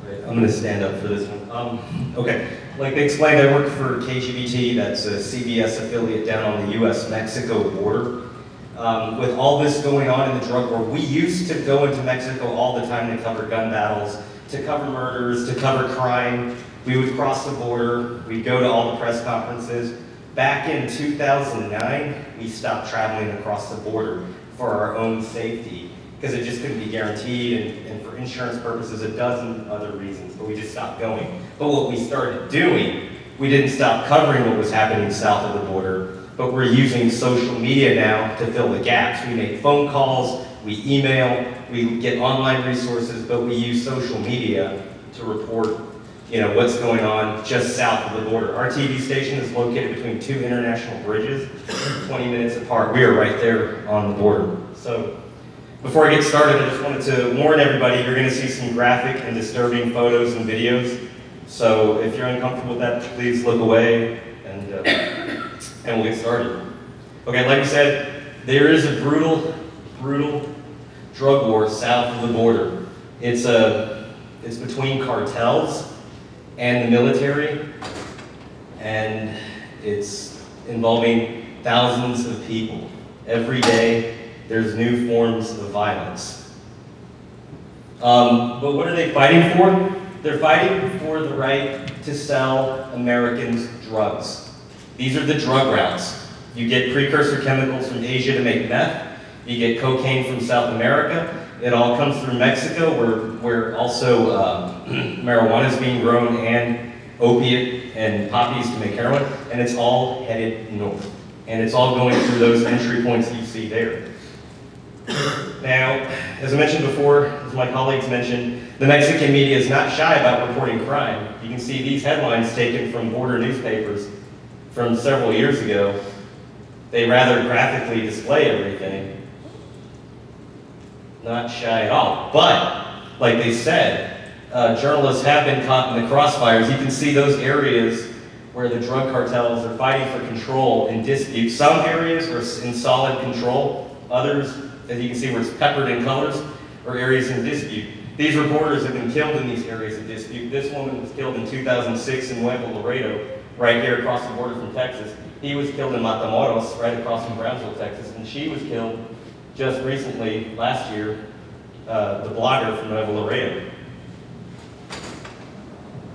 Right, I'm going to stand up for this one. Okay, like they explained, I work for KGBT, that's a CBS affiliate down on the US-Mexico border. With all this going on in the drug war, we used to go into Mexico all the time to cover gun battles, to cover murders, to cover crime. We would cross the border, we'd go to all the press conferences. Back in 2009, we stopped traveling across the border for our own safety, because it just couldn't be guaranteed, and for insurance purposes, a dozen other reasons, but we just stopped going. But what we started doing, we didn't stop covering what was happening south of the border, but we're using social media now to fill the gaps. We make phone calls, we email, we get online resources, but we use social media to report, you know, what's going on just south of the border. Our TV station is located between two international bridges, 20 minutes apart. We are right there on the border. So, before I get started, I just wanted to warn everybody, you're going to see some graphic and disturbing photos and videos. So if you're uncomfortable with that, please look away, and we'll get started. Okay, like I said, there is a brutal drug war south of the border. It's between cartels and the military, and it's involving thousands of people. Every day, there's new forms of violence. But what are they fighting for? They're fighting for the right to sell Americans drugs. These are the drug routes. You get precursor chemicals from Asia to make meth. You get cocaine from South America. It all comes through Mexico, where also marijuana is being grown, and opiate and poppies to make heroin, and it's all headed north. And it's all going through those entry points you see there. Now, as I mentioned before, as my colleagues mentioned, the Mexican media is not shy about reporting crime. You can see these headlines taken from border newspapers from several years ago. They rather graphically display everything. Not shy at all. But, like they said, journalists have been caught in the crossfires. You can see those areas where the drug cartels are fighting for control and dispute. Some areas are in solid control. Others, as you can see where it's peppered in colors, are areas in dispute. These reporters have been killed in these areas of dispute. This woman was killed in 2006 in Nuevo Laredo, right here across the border from Texas. He was killed in Matamoros, right across from Brownsville, Texas, and she was killed just recently, last year, the blogger from Nuevo Laredo.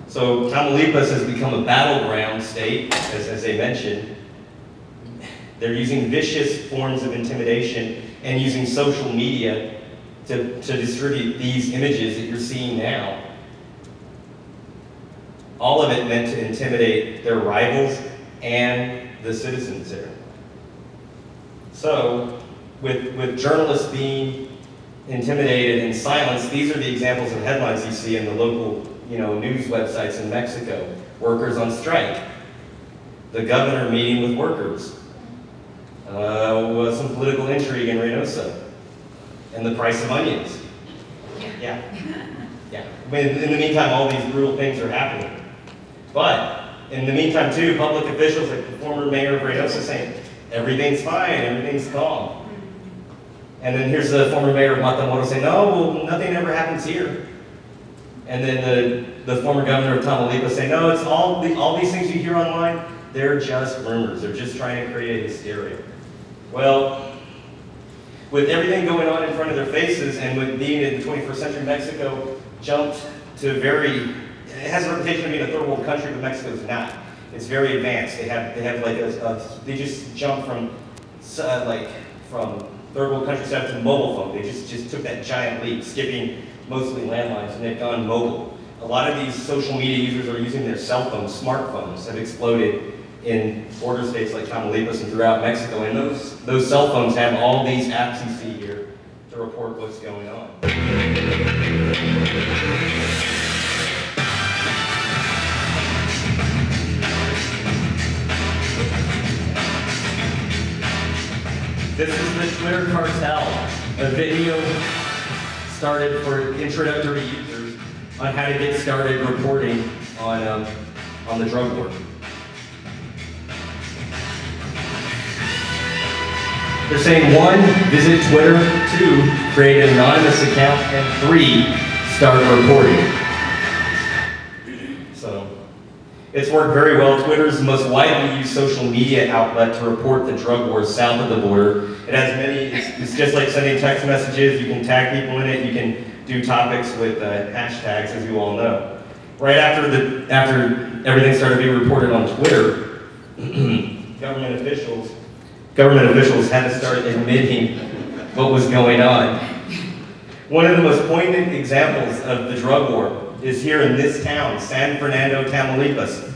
So Tamaulipas has become a battleground state, as they mentioned. They're using vicious forms of intimidation and using social media to distribute these images that you're seeing now. All of it meant to intimidate their rivals and the citizens there. So, with journalists being intimidated and silenced, these are the examples of headlines you see in the local, news websites in Mexico. Workers on strike. The governor meeting with workers. Some political intrigue in Reynosa. And the price of onions. Yeah. In the meantime, all these brutal things are happening. But in the meantime, too, public officials like the former mayor of Reynosa saying, everything's fine, everything's calm. And then here's the former mayor of Matamoros saying, no, well, nothing ever happens here. And then the former governor of Tamaulipas saying, no, it's all these things you hear online, they're just rumors. They're just trying to create hysteria. Well, with everything going on in front of their faces, and with being in the 21st century, Mexico jumped to it has a reputation of being a third world country, but Mexico's not. It's very advanced. They have like they just jumped from third world country status to mobile phone. They just took that giant leap, skipping mostly landlines, and they've gone mobile. A lot of these social media users are using their cell phones. Smartphones have exploded in border states like Tamaulipas and throughout Mexico, and those cell phones have all these apps you see here to report what's going on. This is the Twitter cartel, a video started for introductory users on how to get started reporting on the drug war. They're saying 1, visit Twitter, 2, create an anonymous account, and 3, start reporting. It's worked very well. Twitter is the most widely used social media outlet to report the drug wars south of the border. It has many, it's just like sending text messages. You can tag people in it. You can do topics with hashtags, as you all know. Right after everything started being reported on Twitter, government officials had to start admitting what was going on. One of the most poignant examples of the drug war is here in this town, San Fernando, Tamaulipas.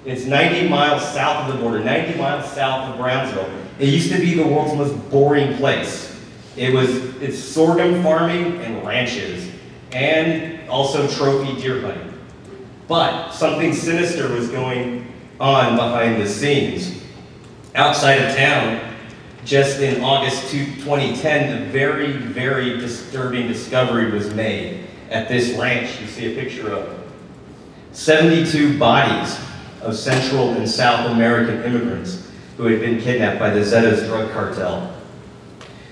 It's 90 miles south of the border, 90 miles south of Brownsville. It used to be the world's most boring place. It's sorghum farming and ranches, and also trophy deer hunting. But something sinister was going on behind the scenes. Outside of town, just in August 2010, a very, very disturbing discovery was made at this ranch you see a picture of. 72 bodies of Central and South American immigrants who had been kidnapped by the Zetas drug cartel.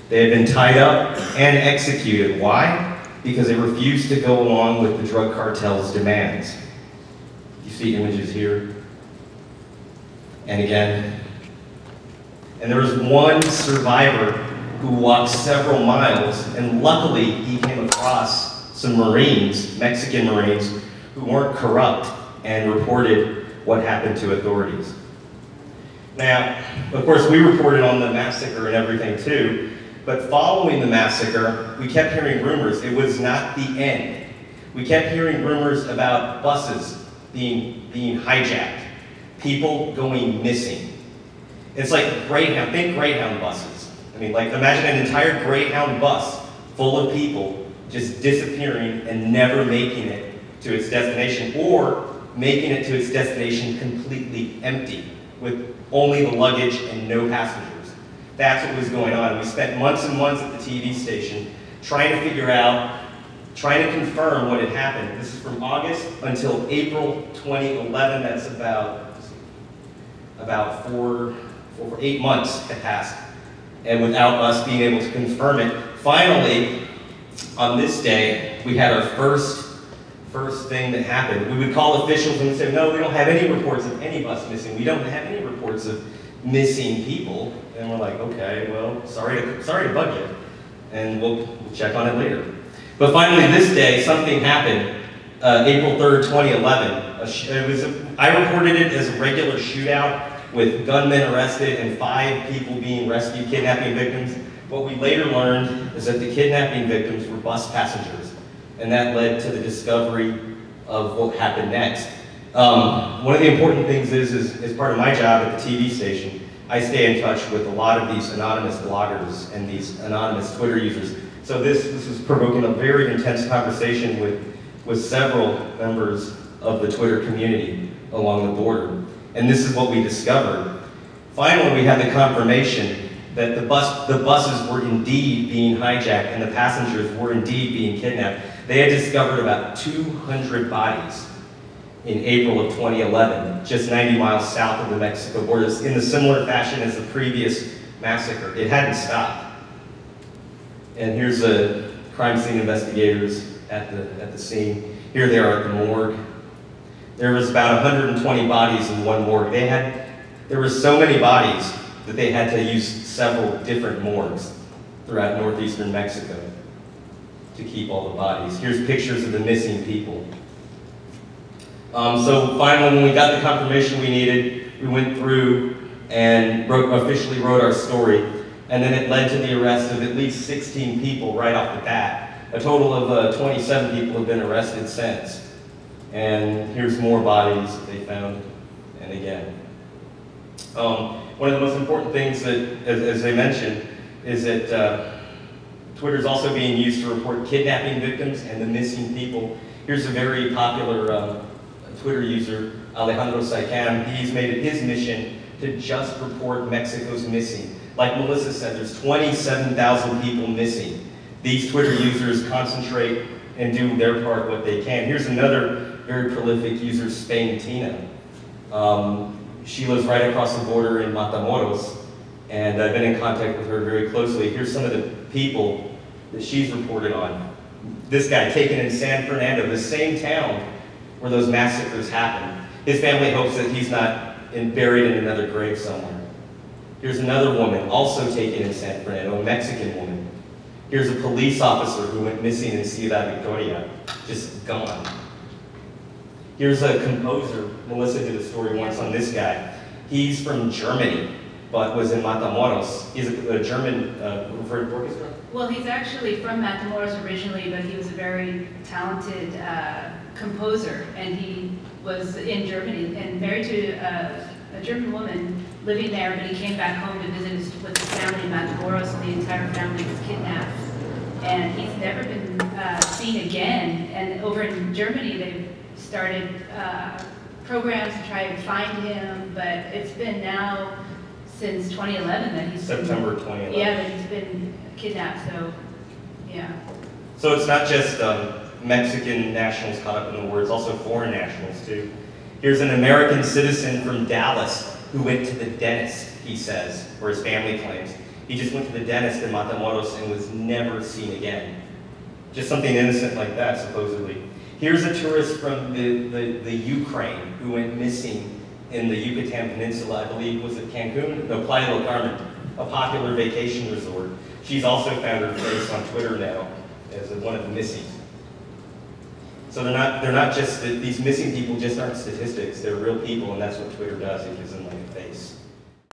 They had been tied up and executed. Why? Because they refused to go along with the drug cartel's demands. You see images here, and again. And there was one survivor who walked several miles, and luckily he came across some Marines, Mexican Marines, who weren't corrupt and reported what happened to authorities. Now, of course, we reported on the massacre and everything too, but following the massacre, we kept hearing rumors. It was not the end. We kept hearing rumors about buses being hijacked, people going missing. It's like Greyhound, think Greyhound buses. I mean, like imagine an entire Greyhound bus full of people just disappearing and never making it to its destination, or making it to its destination completely empty with only the luggage and no passengers. That's what was going on. We spent months and months at the TV station trying to figure out, trying to confirm what had happened. This is from August until April 2011. That's about 8 months had passed, and without us being able to confirm it. Finally, on this day, we had our first thing that happened. We would call officials and say, no, we don't have any reports of any bus missing. We don't have any reports of missing people. And we're like, okay, well, sorry to bug you, and we'll check on it later. But finally, this day, something happened. April 3rd, 2011. I reported it as a regular shootout with gunmen arrested and 5 people being rescued, kidnapping victims. What we later learned is that the kidnapping victims were bus passengers, and that led to the discovery of what happened next. One of the important things is as part of my job at the TV station, I stay in touch with a lot of these anonymous bloggers and these anonymous Twitter users. So this is provoking a very intense conversation with several members of the Twitter community along the border. And this is what we discovered. Finally, we had the confirmation that the buses were indeed being hijacked and the passengers were indeed being kidnapped. They had discovered about 200 bodies in April of 2011, just 90 miles south of the Mexico border, in a similar fashion as the previous massacre. It hadn't stopped. And here's the crime scene investigators at the scene. Here they are at the morgue. There was about 120 bodies in one morgue. There were so many bodies that they had to use several different morgues throughout northeastern Mexico to keep all the bodies. Here's pictures of the missing people. So finally, when we got the confirmation we needed, we went through and officially wrote our story, and then it led to the arrest of at least 16 people right off the bat. A total of 27 people have been arrested since. And here's more bodies that they found, and again. One of the most important things that, as I mentioned, is that Twitter is also being used to report kidnapping victims and the missing people. Here's a very popular Twitter user, Alejandro Saicam. He's made it his mission to just report Mexico's missing. Like Melissa said, there's 27,000 people missing. These Twitter users concentrate and do their part what they can. Here's another very prolific user, Spain Tina. She lives right across the border in Matamoros, and I've been in contact with her very closely. Here's some of the people that she's reported on. This guy taken in San Fernando, the same town where those massacres happened. His family hopes that he's not buried in another grave somewhere. Here's another woman also taken in San Fernando, a Mexican woman. Here's a police officer who went missing in Ciudad Victoria, just gone. Here's a composer. Melissa did a story once on this guy. He's from Germany, but was in Matamoros. He's a German orchestra. Well, he's actually from Matamoros originally, but he was a very talented composer, and he was in Germany and married to a German woman living there, but he came back home to visit with his family in Matamoros, and the entire family was kidnapped. And he's never been seen again. And over in Germany, they've started programs to try and find him, but it's been now since 2011 that he's September 2011. Yeah, that he's been kidnapped, so, yeah. So it's not just Mexican nationals caught up in the war, it's also foreign nationals too. Here's an American citizen from Dallas who went to the dentist, he says, or his family claims. He just went to the dentist in Matamoros and was never seen again. Just something innocent like that, supposedly. Here's a tourist from the Ukraine who went missing in the Yucatan Peninsula, I believe, was it Cancun? No, Playa del Carmen, a popular vacation resort. She's also found her face on Twitter now as one of the missing. So they're not just, these missing people just aren't statistics, they're real people, and that's what Twitter does, it gives them like a face.